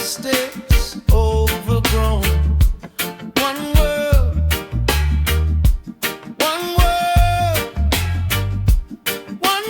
mistakes overgrown. One world, one world, one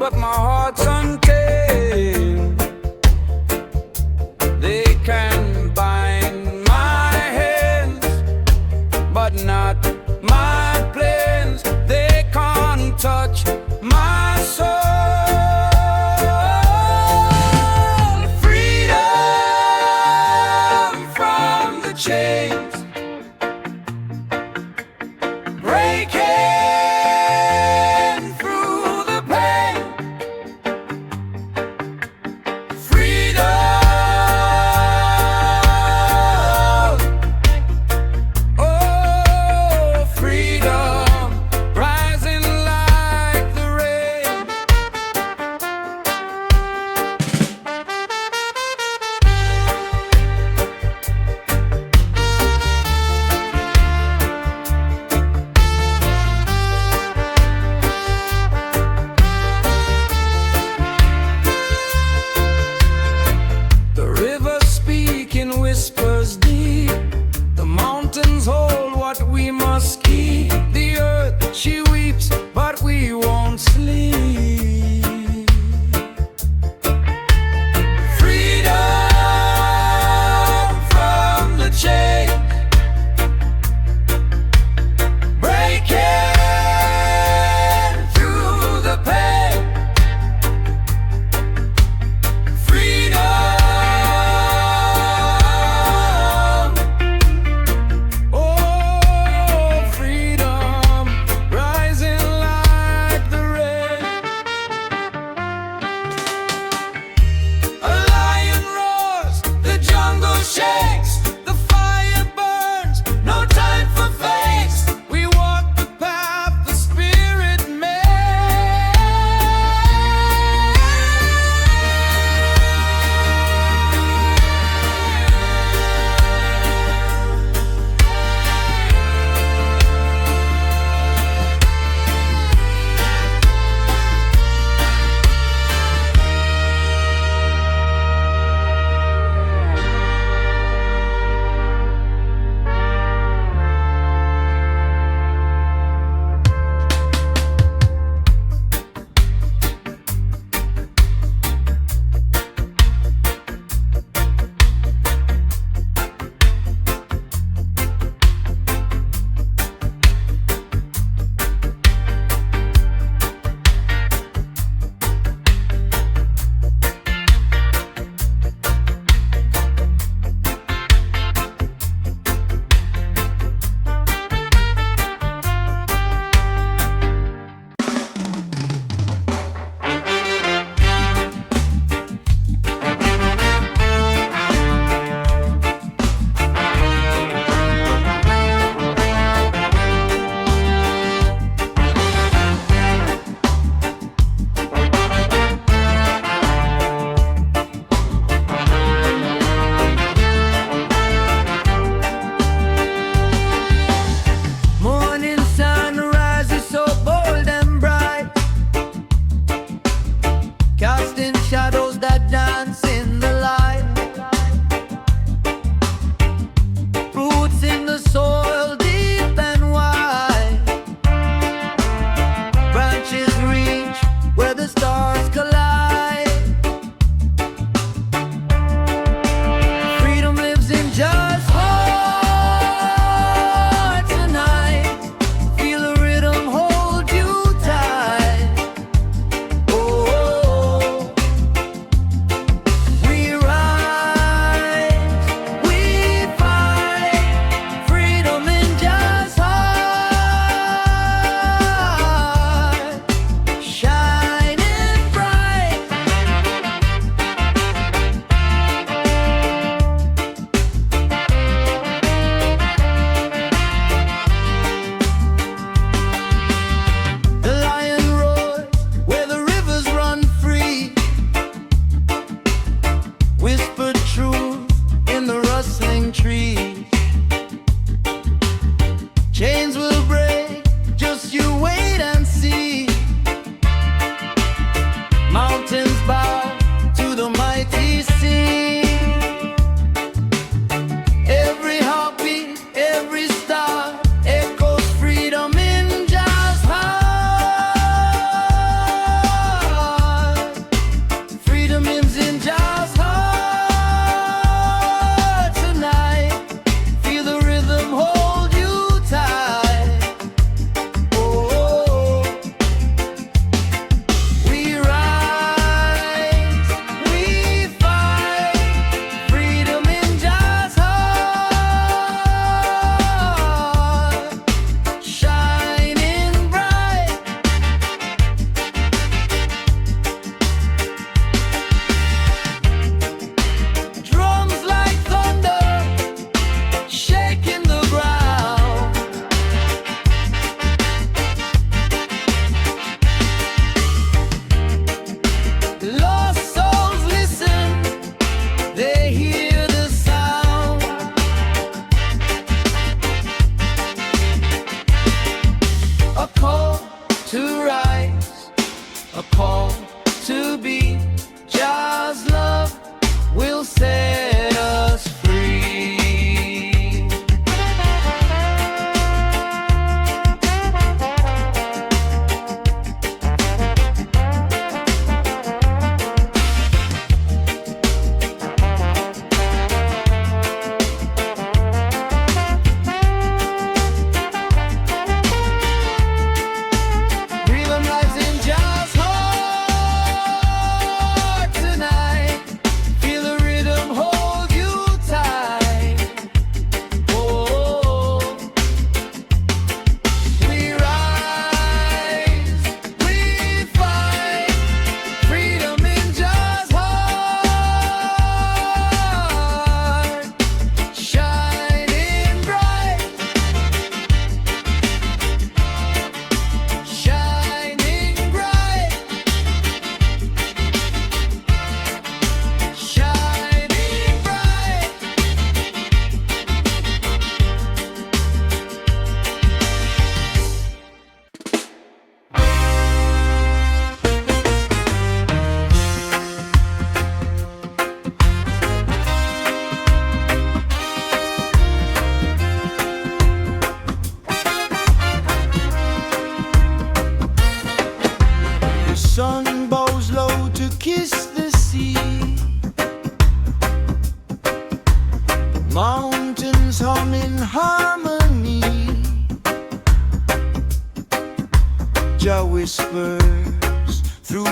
but my heart's untamed. They can bind my hands, but not my plans. They can't touch my soul. Freedom from the chains, breaking through the pain.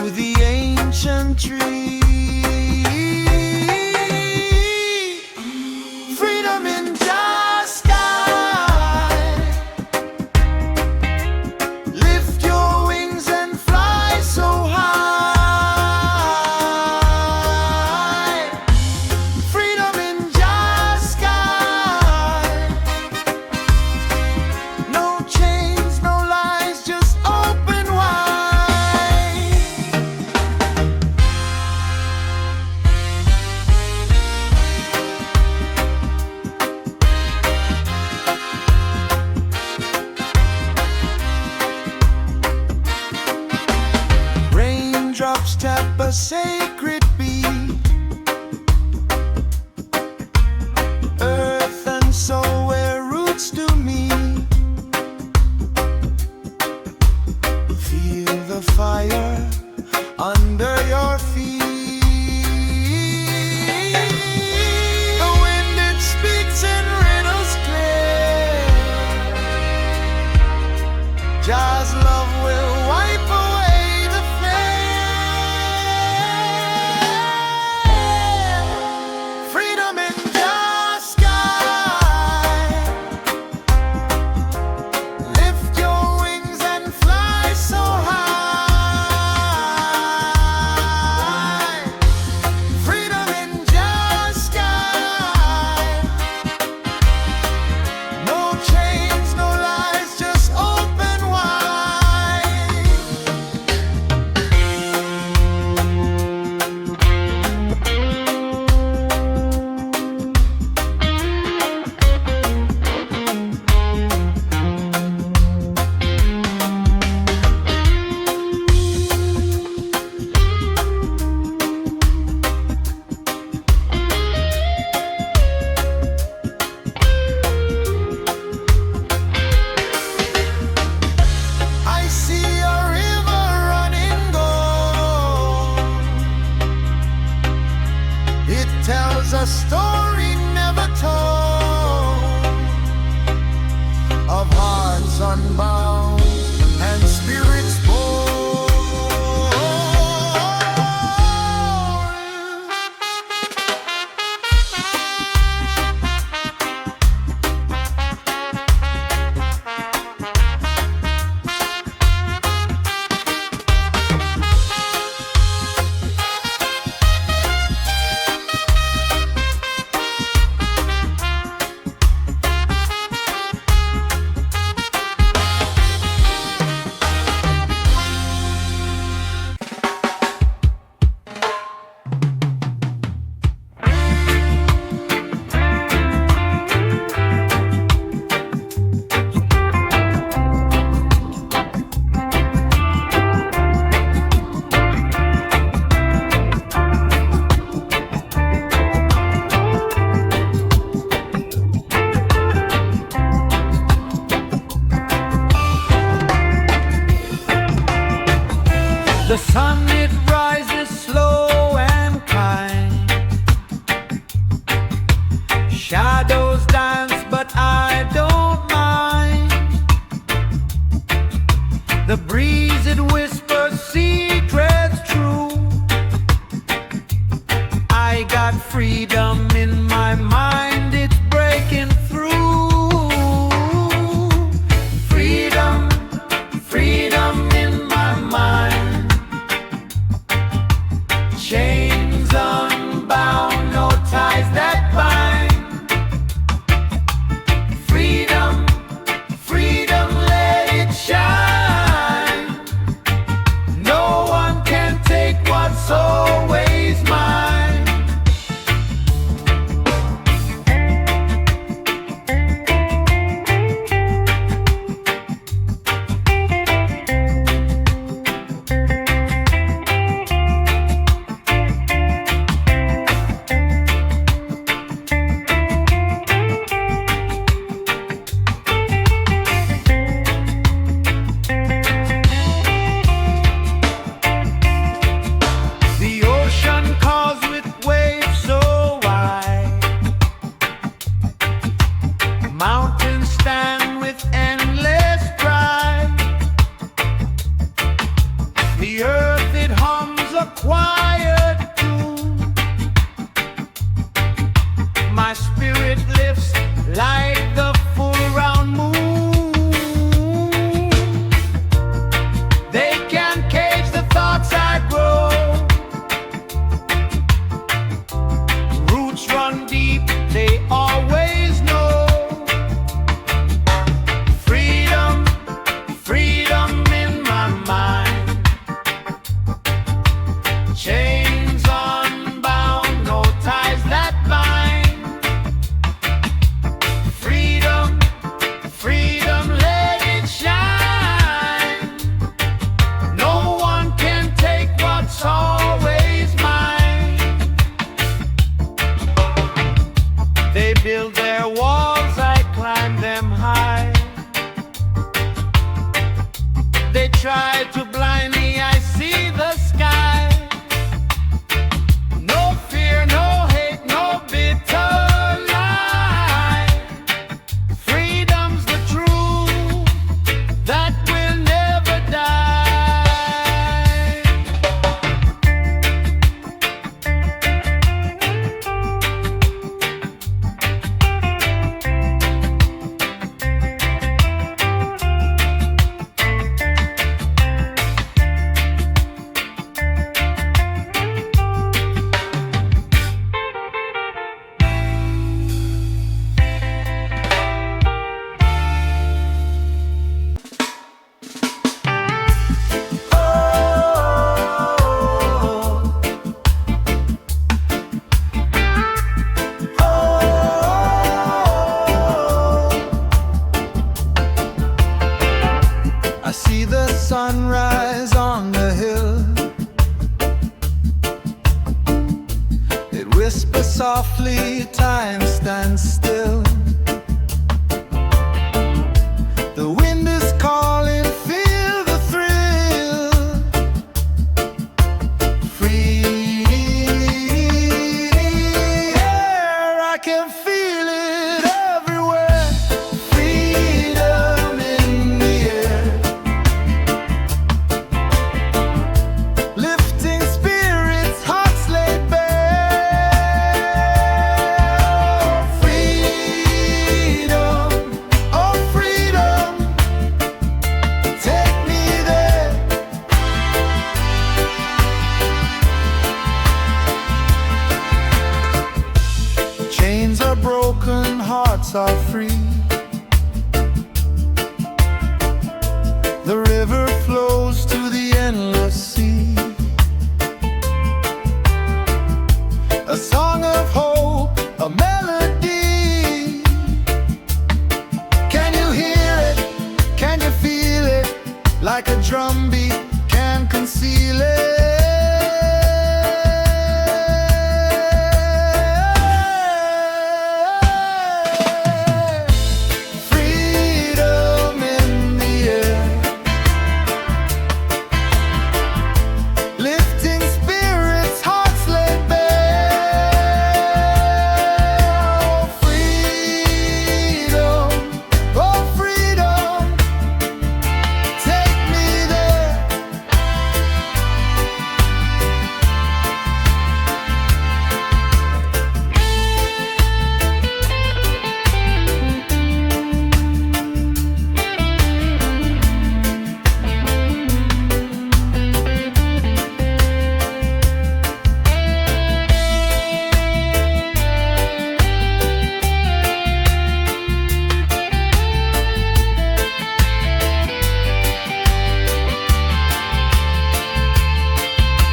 the ancient tree. Freedom in the sky. Lift your wings and fly so high. Freedom in the sky. No chains, no lies, just open wide. Raindrops tap a sacred beat. Earth and soul where roots do meet. Feel the fire under your feet. The wind it speaks in riddles clear. Just love will wipe away the flame. Freedom in the sky. Lift your wings and fly so high. Freedom in the sky. No chains, no lies, just open wide. I see a river running gold. It tells a story never told of hearts unbound and spirits bold. The sun it rises slow and kind. Shadows dance, but I don't mind. The breeze it whispers secrets true. I got freedom in my mind, it's breaking through. Freedom, freedom in my mind. Chains unbound, no ties that bind. Freedom, freedom, let it shine. No one can take what's always mine. quiet too. My spirit lifts like the full round moon. They can't cage the thoughts I grow. Roots run deep, they always know. Freedom, freedom in my mind. Chains unbound, no ties that bind. Freedom, freedom, let it shine. No one can take what's always mine. They build their walls, I climb them high. They try to blind me, I see the sky. No fear, no hate, no bitter lie. Freedom's the truth that will never die. I see the sunrise on the hill. It whispers softly, time stands still. The wind is calling, feel the thrill. Free air, I can feel it everywhere. Freedom in the air. Lifting spirits, hearts laid bare. Freedom, oh freedom, take me there. Chains are broken, hearts are free. The river flows to the endless sea. A song of hope, a melody. Can you hear it? Can you feel it? Like a drum beat, can't conceal it. Freedom in the air. Lifting spirits, hearts laid bare. Oh freedom, oh freedom, take me there.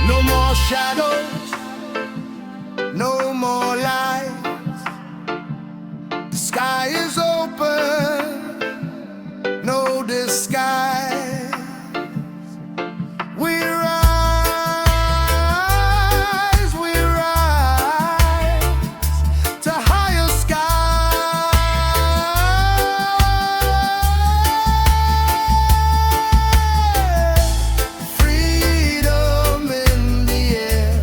No more shadows, no more lights. The sky is open, no disguise. We rise to higher skies. Freedom in the air.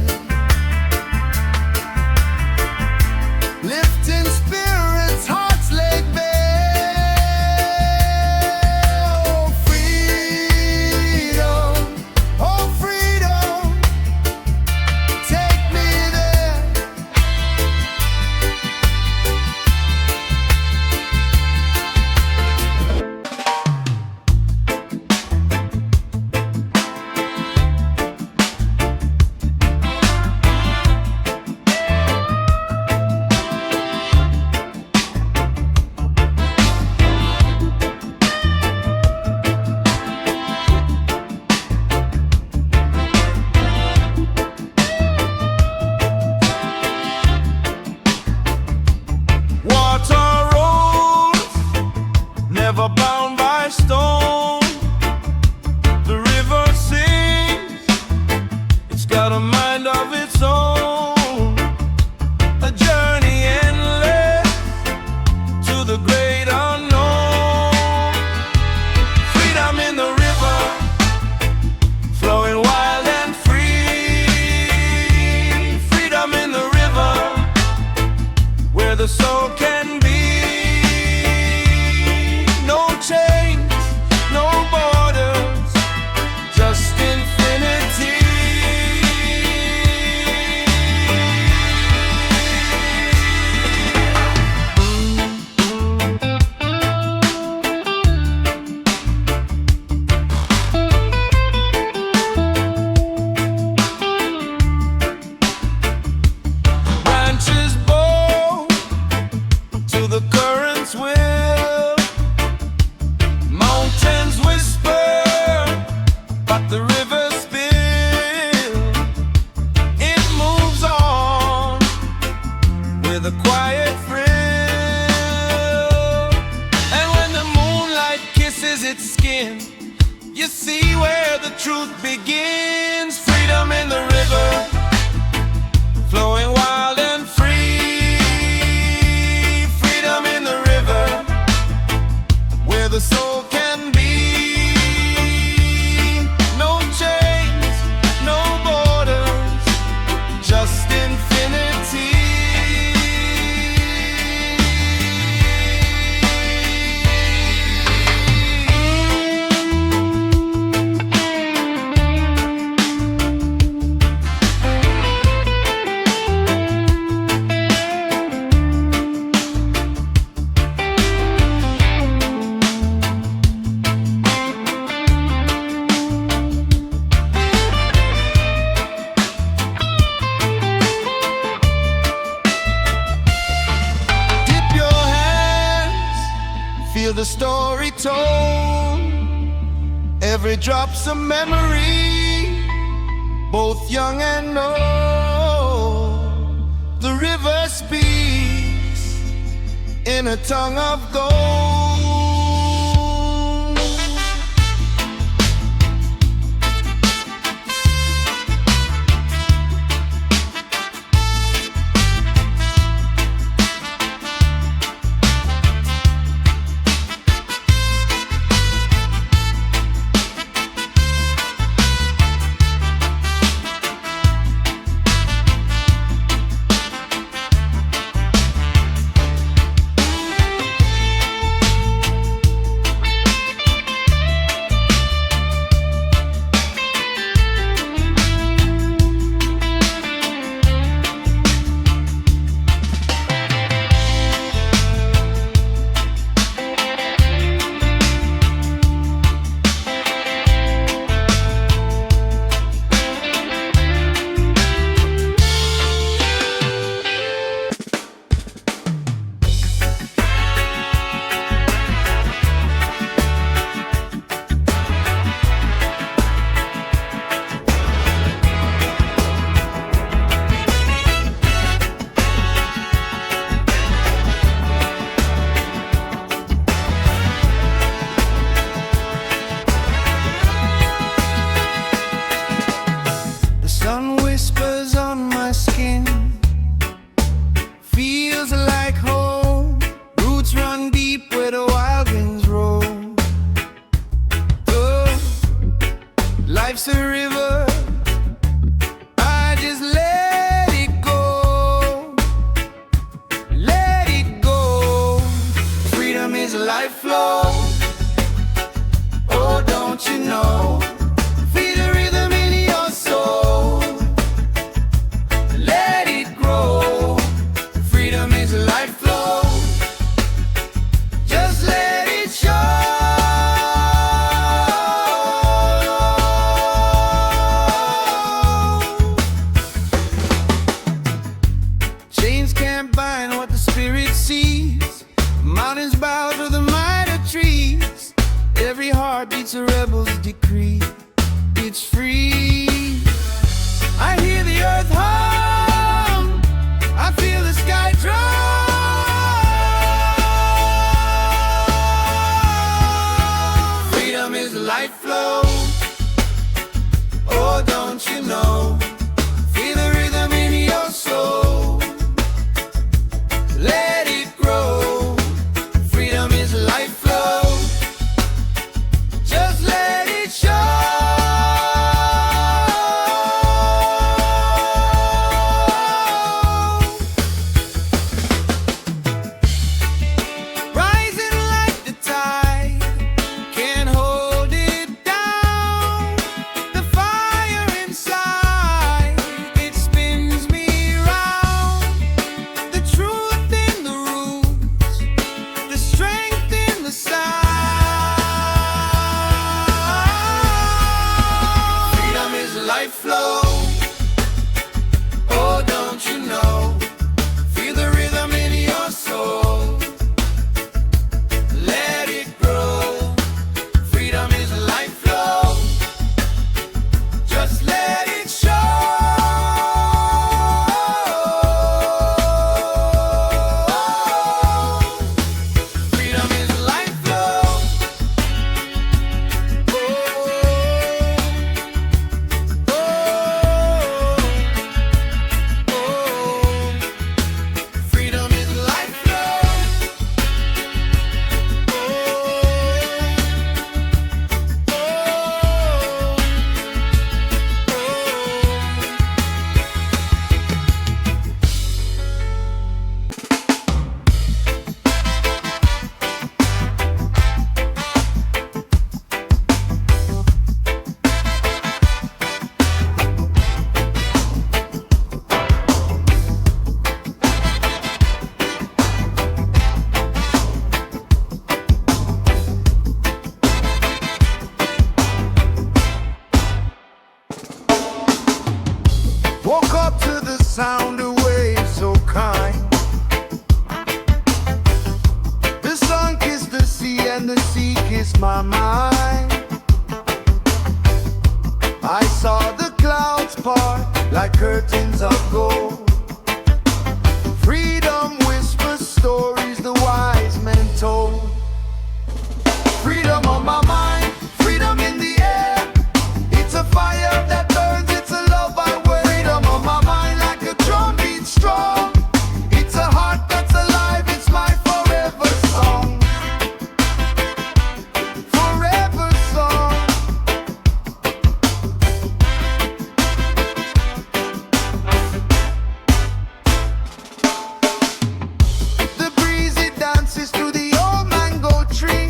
sound of its own, a journey endless to the great unknown. Freedom in the river, flowing wild and free. Freedom in the river, where the soul can be. No chains, no borders, just infinity. Branches bow to the current's will, mountains whisper, but the river still. It moves on with a quiet thrill, and when the moonlight kisses its skin, you see where the truth begins. Freedom in the river, flowing wild and free. Freedom in the river, where the soul can be. No chains, no borders, just infinity. Dip your hands, feel the story told. Every drop's a memory, both young and old. The river speaks in a tongue of gold. The sun whispers on my skin, feels like home. Roots run deep where the wild winds roll. Oh, life's a river, I just let it go. Let it go. Freedom is a life flow. Oh, don't you know? Feel the rhythm in your soul. Let it grow. Freedom is a life flow. Just let it show. Chains can't bind what the spirit sees. Mountains bow to the might of up to the sound of waves so kind. The sun kissed the sea and the sea kissed my mind. I saw the clouds part like curtains of gold. Freedom whispers stories the wise men told. Freedom on my mind, freedom in the air. It's a fire that burns, it's a love I wear. Freedom on my mind like a drum beat strong. It's a heart that's alive, it's my forever song. Forever song. The breeze it dances through the old mango tree,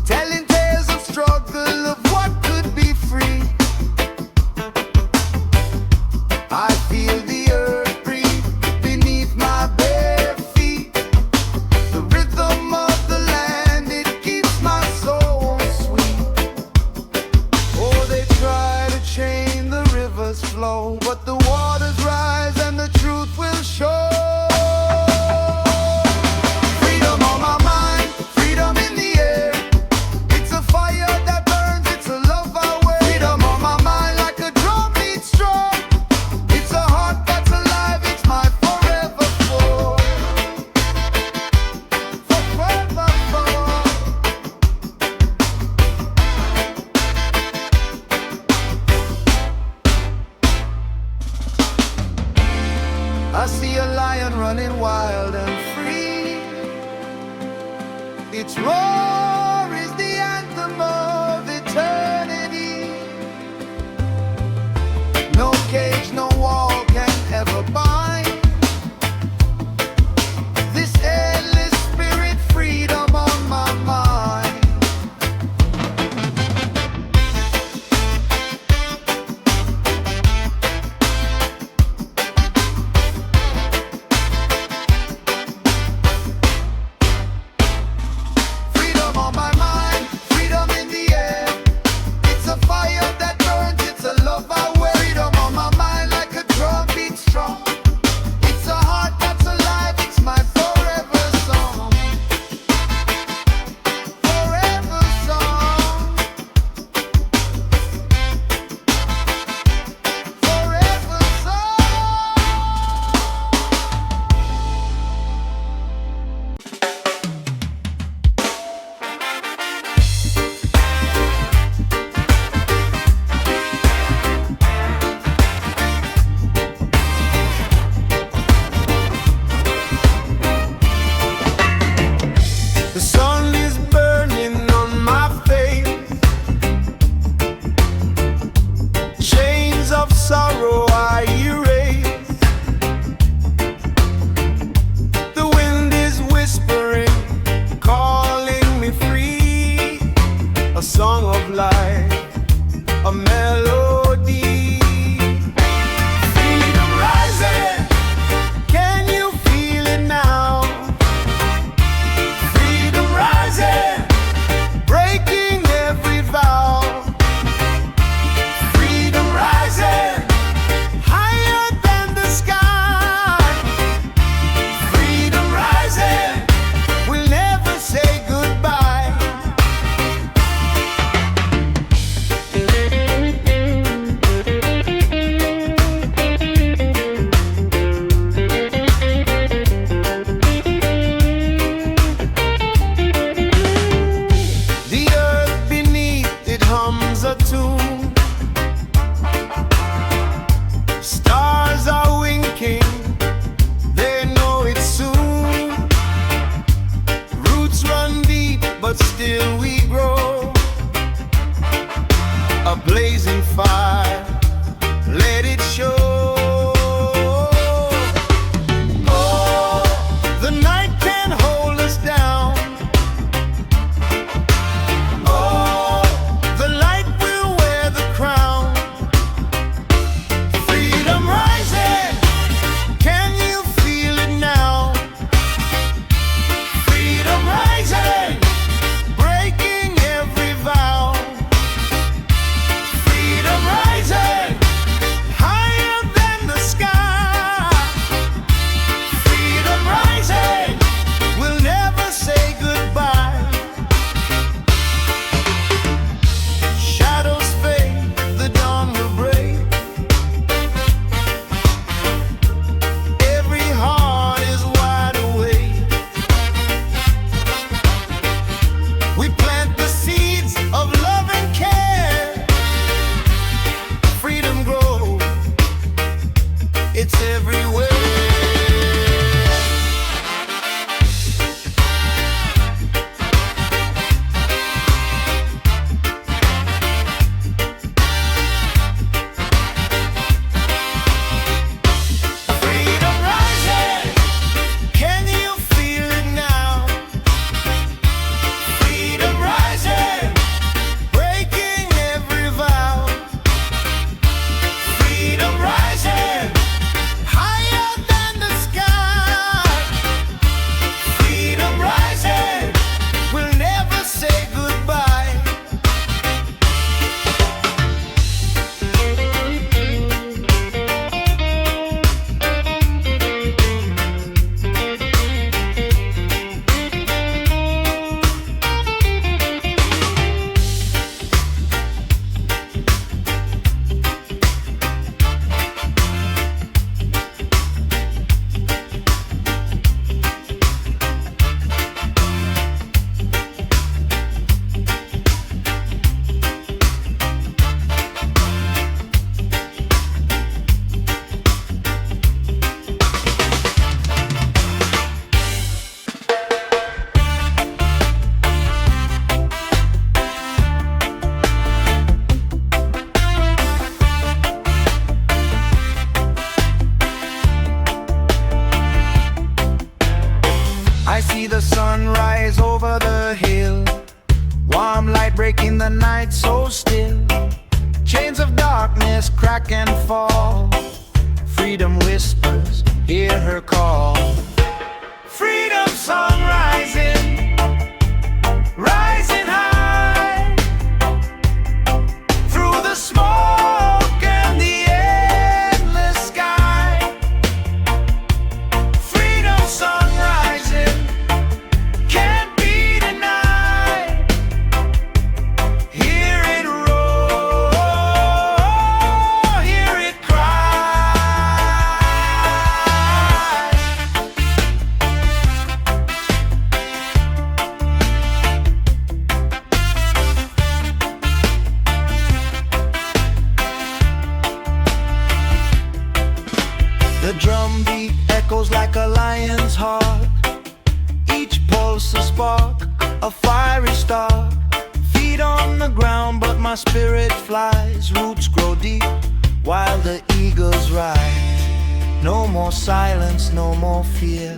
telling tales of struggle, of what could be free. I feel the earth breathe beneath my bare feet. The rhythm of the land, it keeps my soul sweet. Oh, they try to chain the river's flow, but the waters rise and the truth will show. Freedom on my mind, freedom in the air. It's a fire that burns, it's a love I wear. Freedom on my mind like a drum beat strong. It's a heart that's alive, it's my forever for. Forever for. I see a lion running wild and free. Its roar is the anthem of eternity. No cage, no wall can ever bind this endless spirit, freedom on my mind. Freedom darkness crack and fall. Freedom whispers, hear her call. Freedom song rising, rising high through the smoke and the endless sky. Freedom song rising, can't be denied. Hear it roar, hear it cry. The drum beat echoes like a lion's heart. Each pulse a spark, a fiery star. Feet on the ground, but my spirit flies. Roots grow deep while the eagles rise. No more silence, no more fear.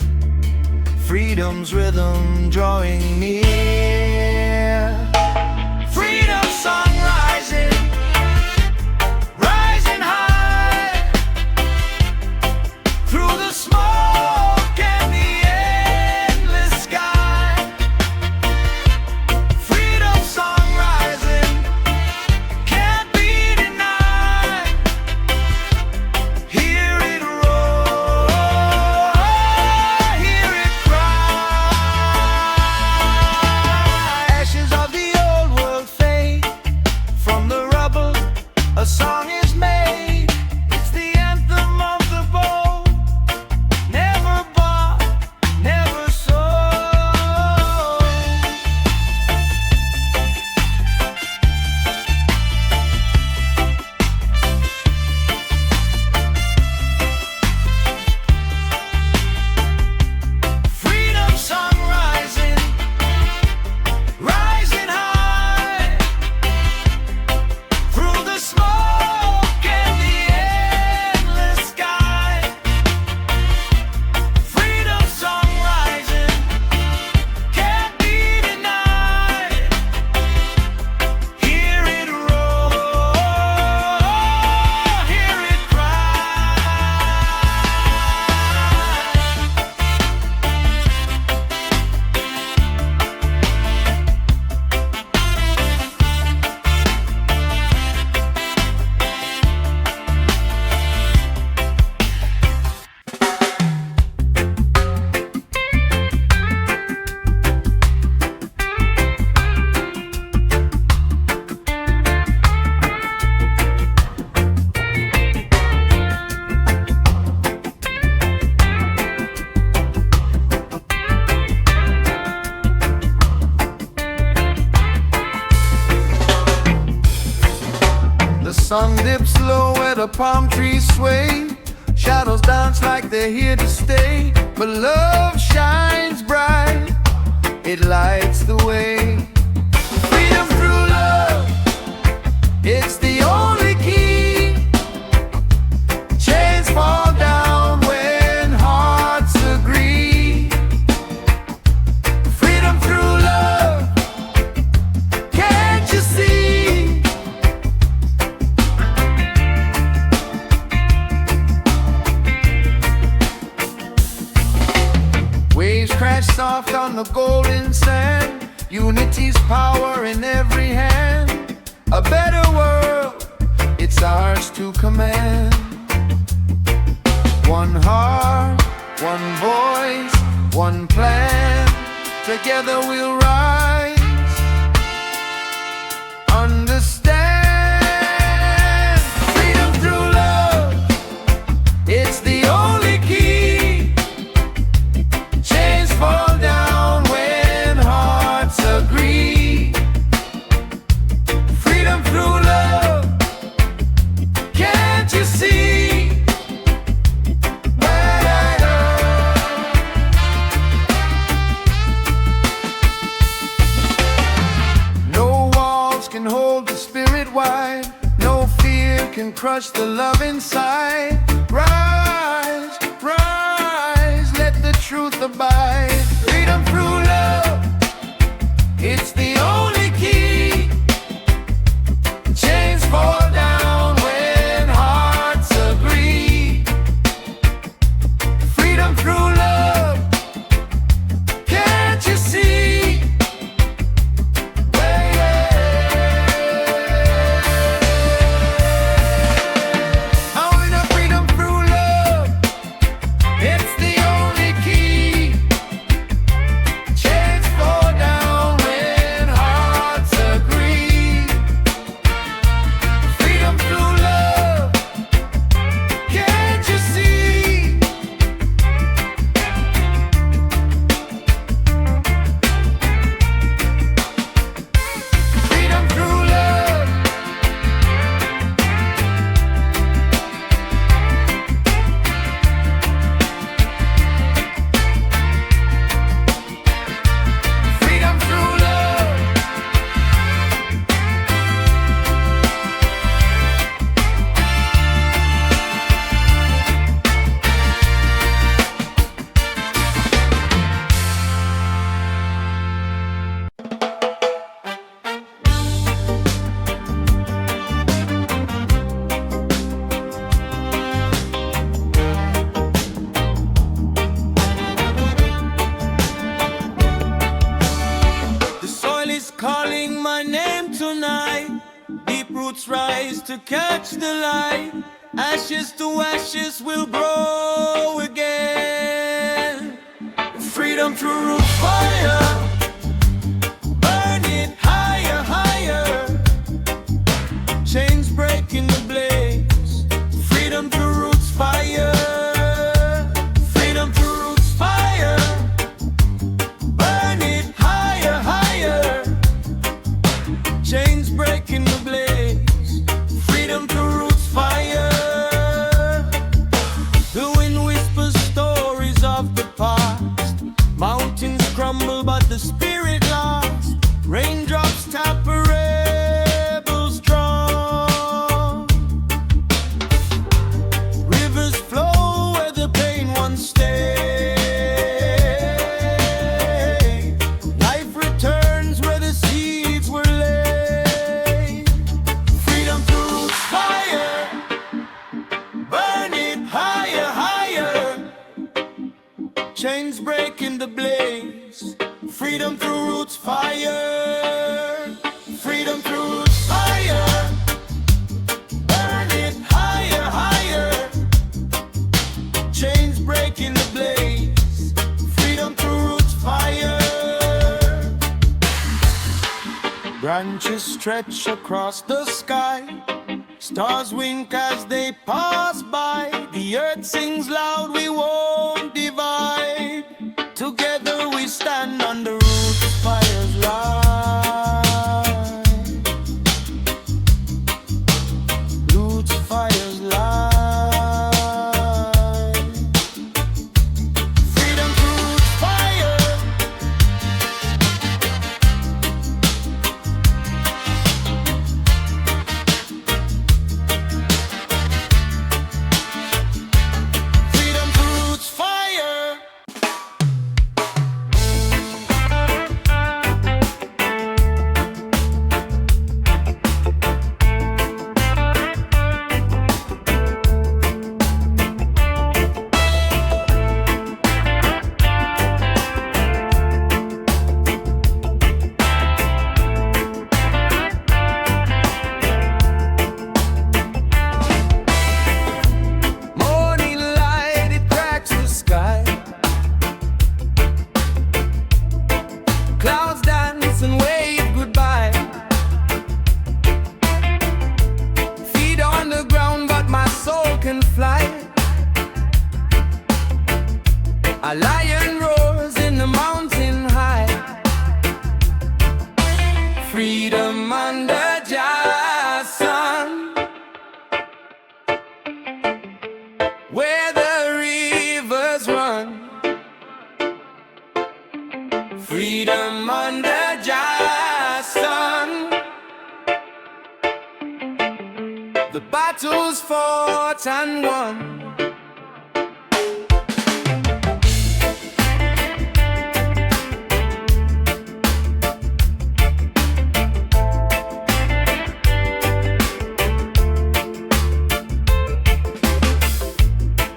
Freedom's rhythm drawing near. Freedom song rising, rising high through the smoke and the endless sky. Freedom song rising, can't be denied. Hear it roar, hear it cry. Ashes of the old world fade. From the rubble, a song is made. It's the anthem of the bold. Never bought, never sold. Freedom song rising, rising high through the smoke and the endless sky. Freedom song rising, can't be denied. Hear it roar, hear it cry. The sun dips low where the palm trees sway. Shadows dance like they're here to stay. But love shines bright, it lights the way. Freedom through love, it's the only key. Chains fall down when hearts agree. Freedom through love, can't you see? Waves crash soft on the golden sand. Unity's power in every hand. A better world, it's ours to command. One heart, one voice, one plan. Together we'll rise. Understand. Freedom through love, it's the only key. Chains fall down when hearts agree. Freedom through love, can't you see? No walls can hold the spirit wide. No fear can crush the love inside. Rise, rise, let the truth abide. Freedom through love, it's the only key. Chains fall down when to catch the light. Ashes to ashes will grow again. Freedom through root fire. Burn it higher, higher. Chains breaking the blaze. Freedom through roots fire. Freedom through roots fire. Burn it higher, higher. Chains breaking the blaze. Freedom through roots fire. The wind whispers stories of the past. Mountains crumble but the spirit lasts. Raindrops tap a rebel strong. Rivers flow where the pain once stayed. Life returns where the seeds were laid. Freedom through fire. Burn it higher, higher. Chains breaking the blaze. Freedom through roots fire. Freedom through roots fire. Burn it higher, higher. Chains breaking the blaze. Freedom through roots fire. Branches stretch across the sky. Stars wink as they pass by. The earth sings loud, we won't divide. Together we stand on the roots fire's light. Roots fire's light. Freedom through roots fire. Freedom through roots fire. Morning light, it cracks the sky. Clouds dance and wave goodbye. Feet on the ground, but my soul can fly. A lion roars in the mountain high. Freedom under Jah sun, where the rivers run. Freedom under Jah sun. The battle's fought and won.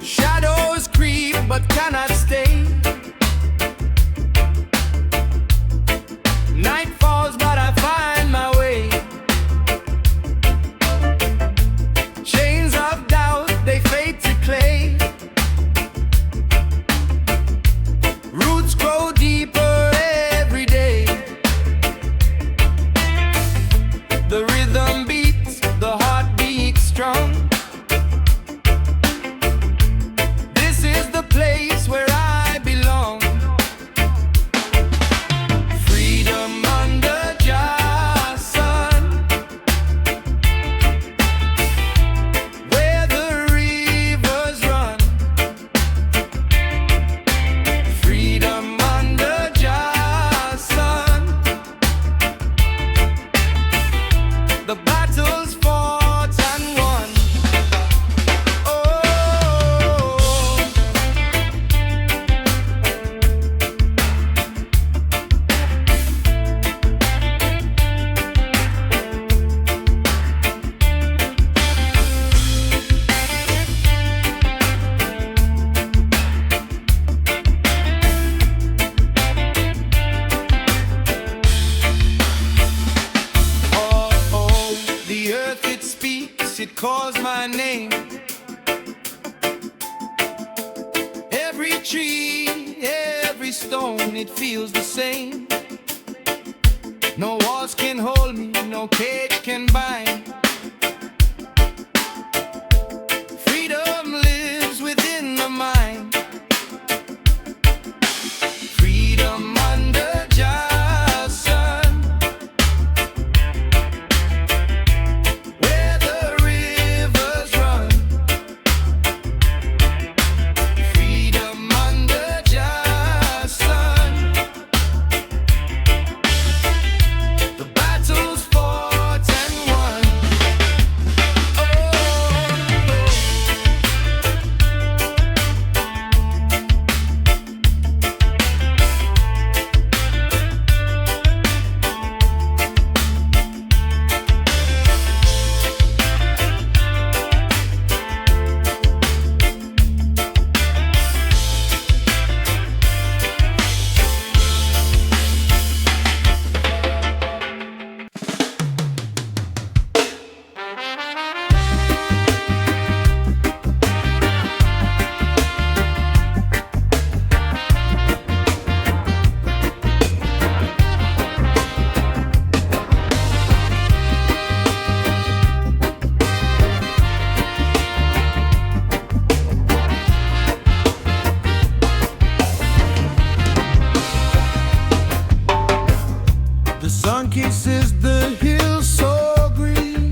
Shadows creep but cannot stay. Night falls but I find my way. Chains of doubt, they fade to clay. Roots grow deeper every day. The rhythm beats, the heart beats strong. This is the place where tree, every stone, it feels the same. No walls can hold me, no cage can bind. Freedom lives within the mind. Freedom under Jah's sun, where the rivers run. Freedom under Jah's sun. The battle's fought and won. The sun kisses the hills so green.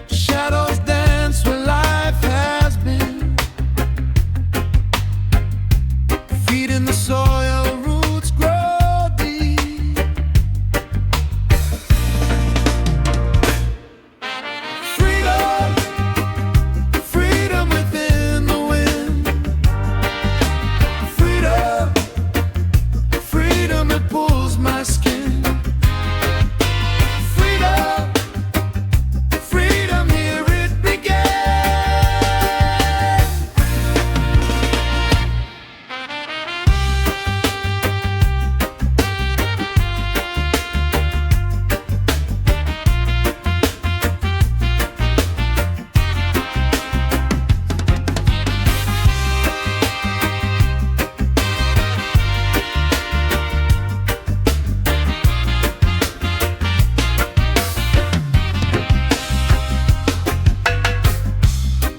Shadows dance where life has been. Feet in the soil, roots grow deep. Freedom, freedom within the wind. Freedom, freedom, it pulls my skin. Freedom, freedom, here it began.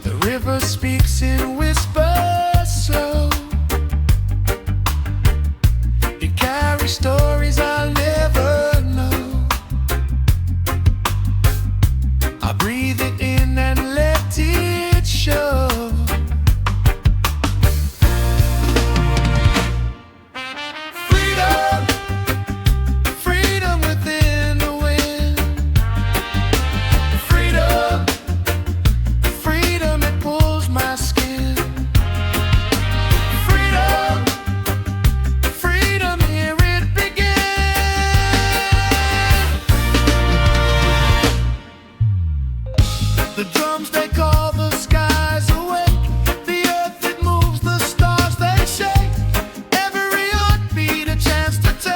The river speaks in whispers slow. It carries stories I'll never know. I breathe it in and let it show. Freedom, freedom within the wind. Freedom, freedom, it pulls my skin. Freedom, freedom, here it began. The drums, they call the skies awake. The earth, it moves, the stars, they shake. Every heartbeat a chance to take.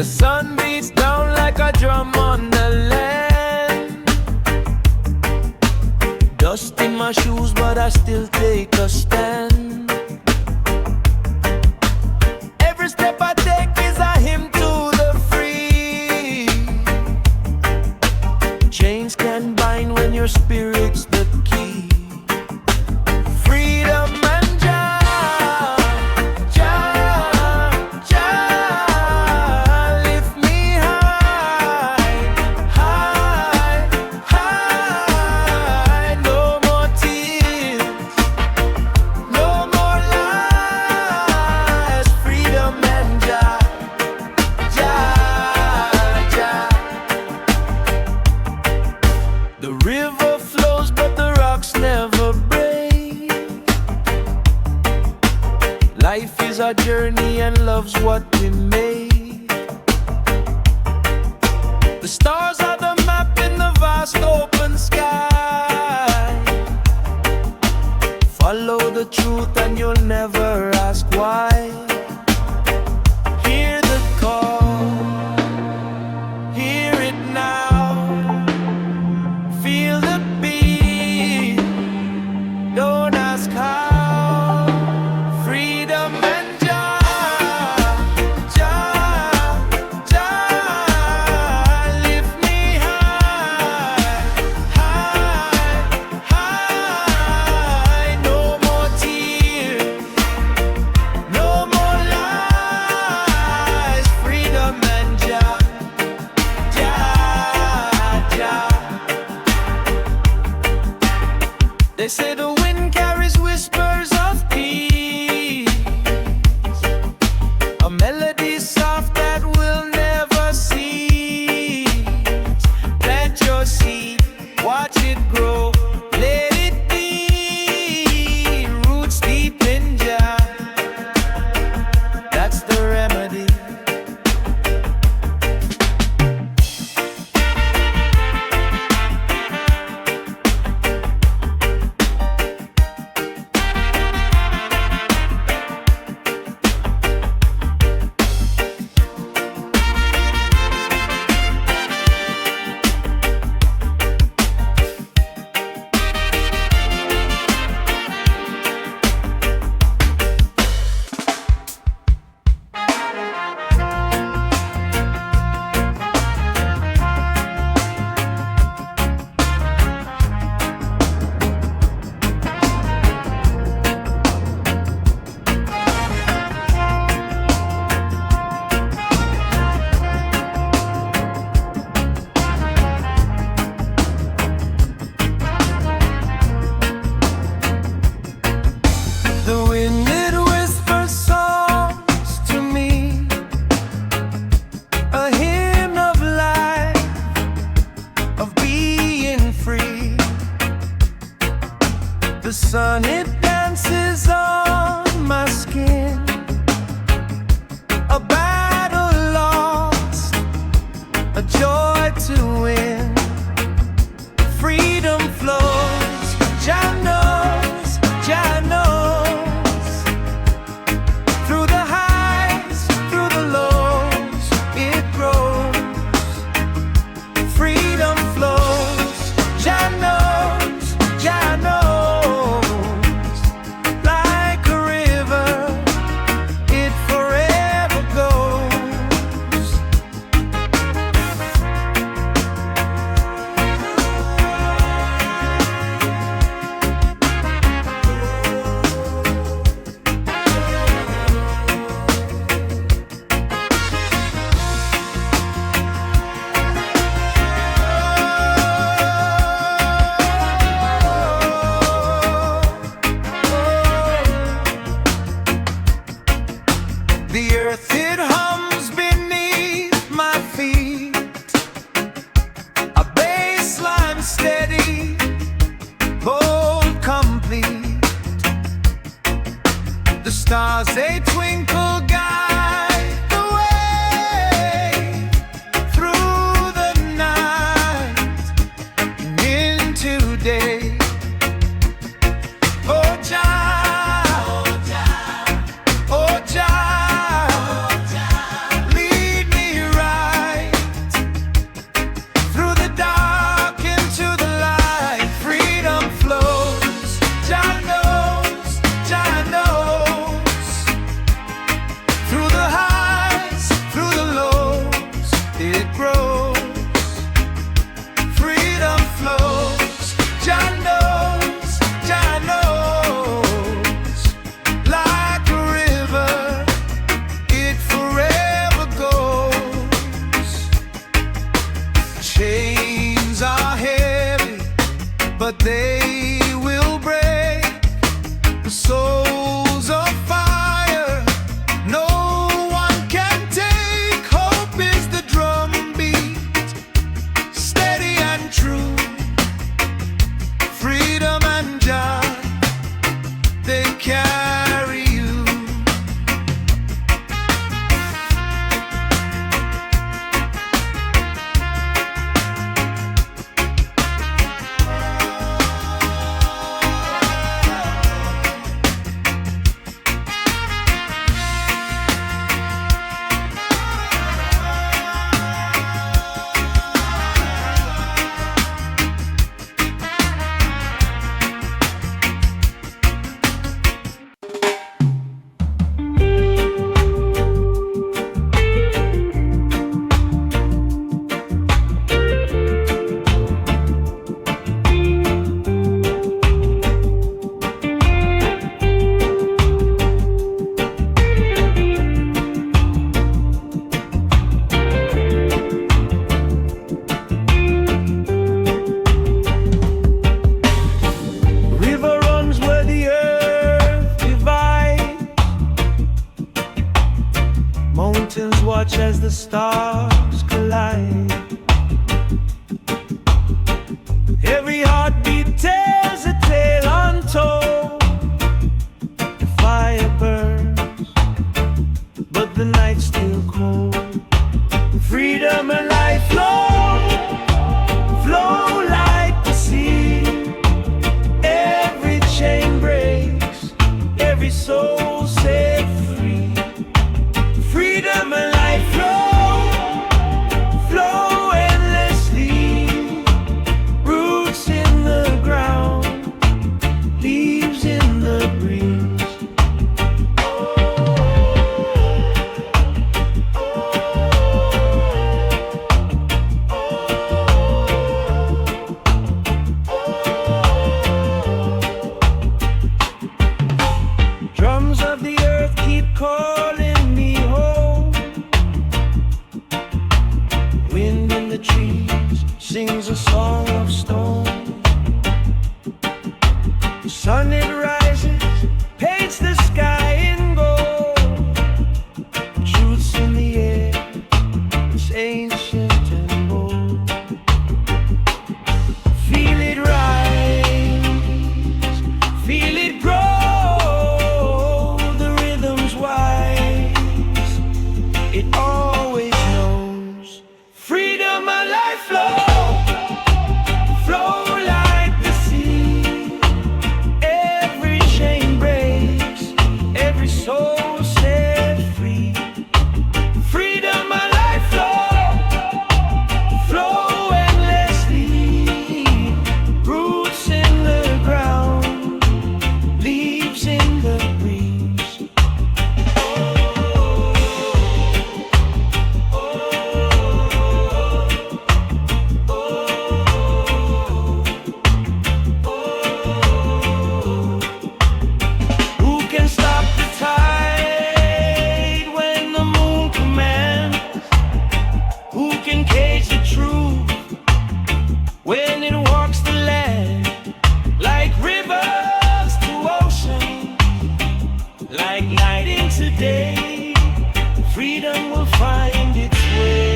sun beats down like a drum on the land. Dust in my shoes, but I still take a stand. Every step I take is a hymn to the free. Chains can bind when your spirit's the key. Freedom and Jah, Jah, Jah, lift me high, high, high. No more tears, no more lies. Freedom and Jah, Jah, Jah. The river flows, but the rocks never break. Life is a journey and love's what we make. The stars are the map in the vast open sky. Follow the truth and you'll never ask why. Hear the call, hear it now. Feel the beat, don't ask how. Freedom and Jah, Jah, Jah, lift me high, high, high. No more tears, no more lies. Freedom and Jah, Jah, Jah. They say the wind carries whispers of peace, a melody soft that will never cease. Plant your seed, watch it grow, let it be. Roots deep in Jah, that's the remedy. The wind it whispers songs to me, a hymn of life, of being free. The sun it dances on my skin, a battle lost, a joy to win. Freedom flows, Jah knows, Jah knows. Through the highs, through the lows, it grows. Freedom flows, Jah knows, Jah knows. Like a river, it forever goes. The earth it hums beneath my feet, a baseline steady, hold complete. The stars they twinkle guide the way through the night and into day. Oh Jah, oh Jah, lead me right. watch as the stars collide. Every heartbeat tells a tale untold. The fire burns, but the night's still cold. Freedom and life flow, flow like the sea. Every chain breaks, every soul set free. Freedom and life flow, flow endlessly. Roots in the ground, leaves in the breeze. Drums of the earth keep calling me home. Wind in the trees sings a song of stone. The sun it rises, paints the sky in gold. Truth's in the air, it's ancient and bold. Feel it rise, feel it grow. It always knows. Freedom and life flow, flow like the sea. Every chain breaks, every soul set free. Freedom and life flow, flow endlessly. Roots in the ground, leaves in the breeze. When it walks the land, like rivers to ocean, like night into day, freedom will find its way.